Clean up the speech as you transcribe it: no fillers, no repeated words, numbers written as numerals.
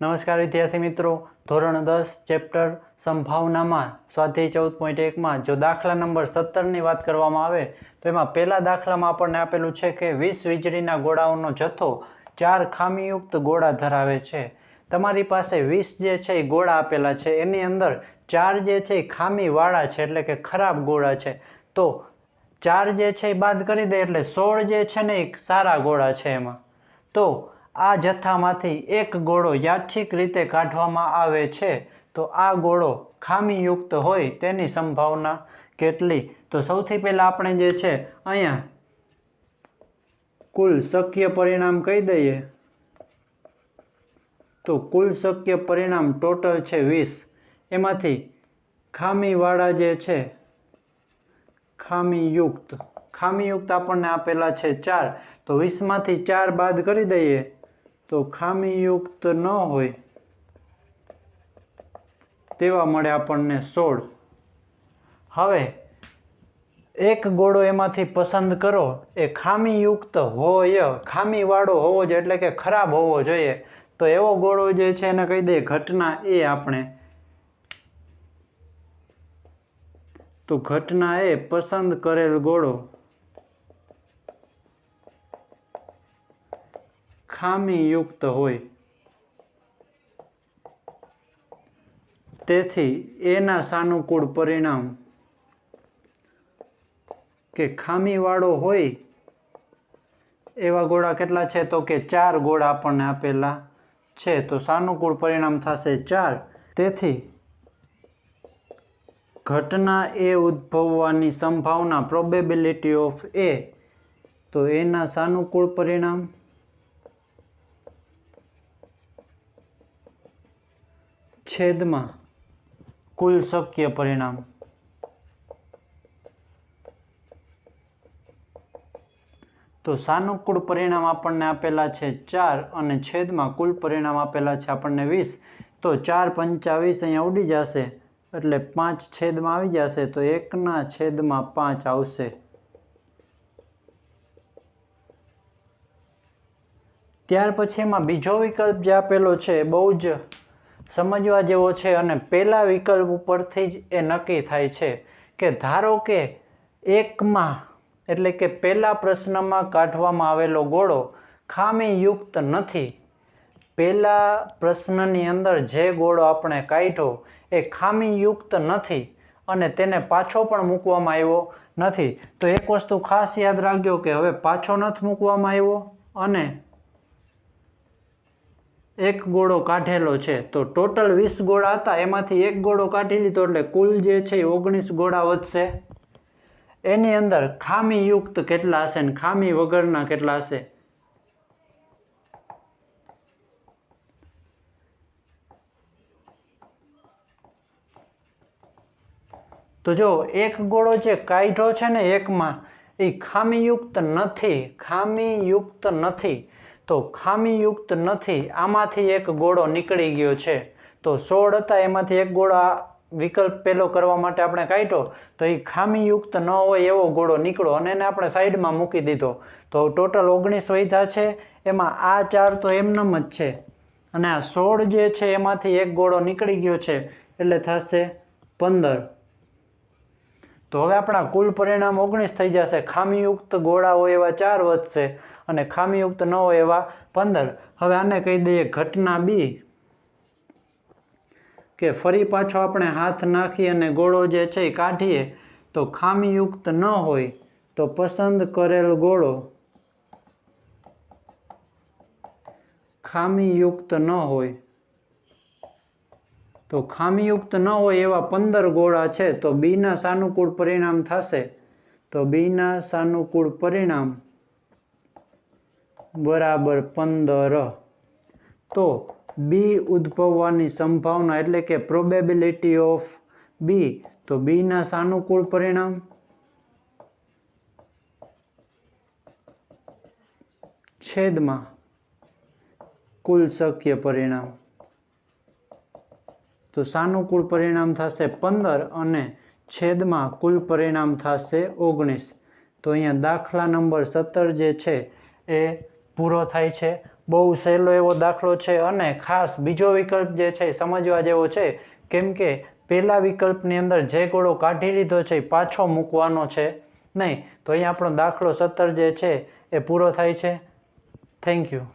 નમસ્કાર વિદ્યાર્થી મિત્રો, ધોરણ 10 ચેપ્ટર સંભાવનામાં સ્વાધ્યાય 14.1માં જો દાખલા નંબર 17ની વાત કરવામાં આવે તો એમાં પહેલા દાખલામાં આપણને આપેલું છે કે 20 વીજળીના ગોળાઓનો જથ્થો 4 ખામીયુક્ત ગોળા ધરાવે છે। તમારી પાસે 20 જે છે એ ગોળા આપેલા છે, એની અંદર 4 જે છે એ ખામીવાળા છે, એટલે કે ખરાબ ગોળા છે। તો 4 જે છે એ બાદ કરી દે એટલે 16 જે છે ને એ સારા ગોળા છે। એમાં તો આ જથ્થામાંથી એક ગોળો યાદચ્છિક રીતે કાઢવામાં આવે છે તો આ ગોળો ખામીયુક્ત હોય તેની સંભાવના કેટલી? તો સૌથી પહેલા આપણે જે છે અહીંયા કુલ શક્ય પરિણામ કહી દઈએ તો કુલ શક્ય પરિણામ ટોટલ છે 20। એમાંથી ખામીવાળા જે છે ખામીયુક્ત આપણને આપેલા છે 4, તો 20માંથી 4 બાદ કરી દઈએ તો ખામીયુક્ત ન હોય તેવા મળે આપણને 16। હવે એક ગોળો એમાંથી પસંદ કરો, એ ખામીયુક્ત હોય, ખામીવાળો હોવો જોઈએ, એટલે કે ખરાબ હોવો જોઈએ। તો એવો ગોળો જે છે એને કહી દઈએ ઘટના એ આપણે। તો ઘટના એ પસંદ કરેલ ગોળો ખામીયુક્ત હોય, તેથી એના સાનુકૂળ પરિણામ કે ખામીવાળો હોય એવા ગોળા કેટલા છે? તો કે 4 ગોળા આપણને આપેલા છે, તો સાનુકૂળ પરિણામ થશે 4। તેથી ઘટના એ ઉદ્ભવવાની સંભાવના પ્રોબેબિલિટી ઓફ એ, તો એના સાનુકૂળ પરિણામ છેદમાં કુલ શક્ય પરિણામ। તો સાનુકૂળ પરિણામ આપણને આપેલા છે 4 અને છેદમાં કુલ પરિણામ આપેલા છે આપણને 20। તો 4 પંચા 20 અહીંયા ઉડી જશે એટલે 5 છેદમાં આવી જશે, તો 1/5 આવશે। ત્યાર પછી એમાં બીજો વિકલ્પ જે આપેલો છે બહુ જ સમજવા જેવો છે અને પહેલા વિકલ્પ ઉપરથી જ એ નક્કી થાય છે કે ધારો કે એકમાં, એટલે કે પહેલા પ્રશ્નમાં કાઢવામાં આવેલો ગોળો ખામીયુક્ત નથી। પહેલા પ્રશ્નની અંદર જે ગોળો આપણે કાઢ્યો એ ખામીયુક્ત નથી અને તેને પાછો પણ મૂકવામાં આવ્યો નથી। તો એક વસ્તુ ખાસ યાદ રાખજો કે હવે પાછો નથી મૂકવામાં આવ્યો અને એક ગોળો કાઢેલો છે, તો ટોટલ 20 ગોળા હતા, એમાંથી એક ગોળો કાઢી લીધો એટલે કુલ જે છે 19 ગોળા વધશે। એની અંદર ખામીયુક્ત કેટલા હશે ને ખામી વગરના કેટલા હશે? તો જો એક ગોળો જે કાઢ્યો છે ને એકમાં, એ ખામીયુક્ત નથી। તો ખામીયુક્ત નથી, આમાંથી એક ગોળો નીકળી ગયો છે। તો 16 હતા, એમાંથી એક ગોળો વિકલ્પ પહેલો કરવા માટે આપણે કાઢ્યો, તો એ ખામીયુક્ત ન હોય એવો ગોળો નીકળો અને એને આપણે સાઈડમાં મૂકી દીધો। તો ટોટલ 19 વધ્યા છે, એમાં આ 4 તો એમનેમ જ છે અને આ 16 જે છે એમાંથી એક ગોળો નીકળી ગયો છે એટલે થશે 15। તો હવે આપણા કુલ પરિણામ 19 થઈ જશે। ખામીયુક્ત ગોળા હોય એવા 4 વધશે અને ખામીયુક્ત ન હોય એવા 15। હવે આને કહી દઈએ ઘટના બી, કે ફરી પાછો આપણે હાથ નાખી અને ગોળો જે છે એ કાઢીએ તો ખામીયુક્ત ન હોય તો પસંદ કરેલ ગોળો ખામીયુક્ત ન હોય, તો ખામીયુક્ત ન હોય એવા 15 ગોળા છે, તો બીના સાનુકૂળ પરિણામ થશે, તો બીના સાનુકૂળ પરિણામ બરાબર 15। તો બી ઉદ્ભવવાની સંભાવના એટલે કે પ્રોબેબિલિટી ઓફ બી, તો બીના સાનુકૂળ પરિણામ છેદમાં કુલ શક્ય પરિણામ। તો સાનુકૂળ પરિણામ થશે 15 અને છેદમાં કુલ પરિણામ થશે 19। તો અહીંયા દાખલા નંબર 17 જે છે એ પૂરો થાય છે। બહુ સહેલો એવો દાખલો છે અને ખાસ બીજો વિકલ્પ જે છે સમજવા જેવો છે, કેમ કે પહેલા વિકલ્પની અંદર જે ગોળો કાઢી લીધો છે એ પાછો મૂકવાનો છે નહીં. તો અહીંયા આપણો દાખલો 17 જે છે એ પૂરો થાય છે. Thank you.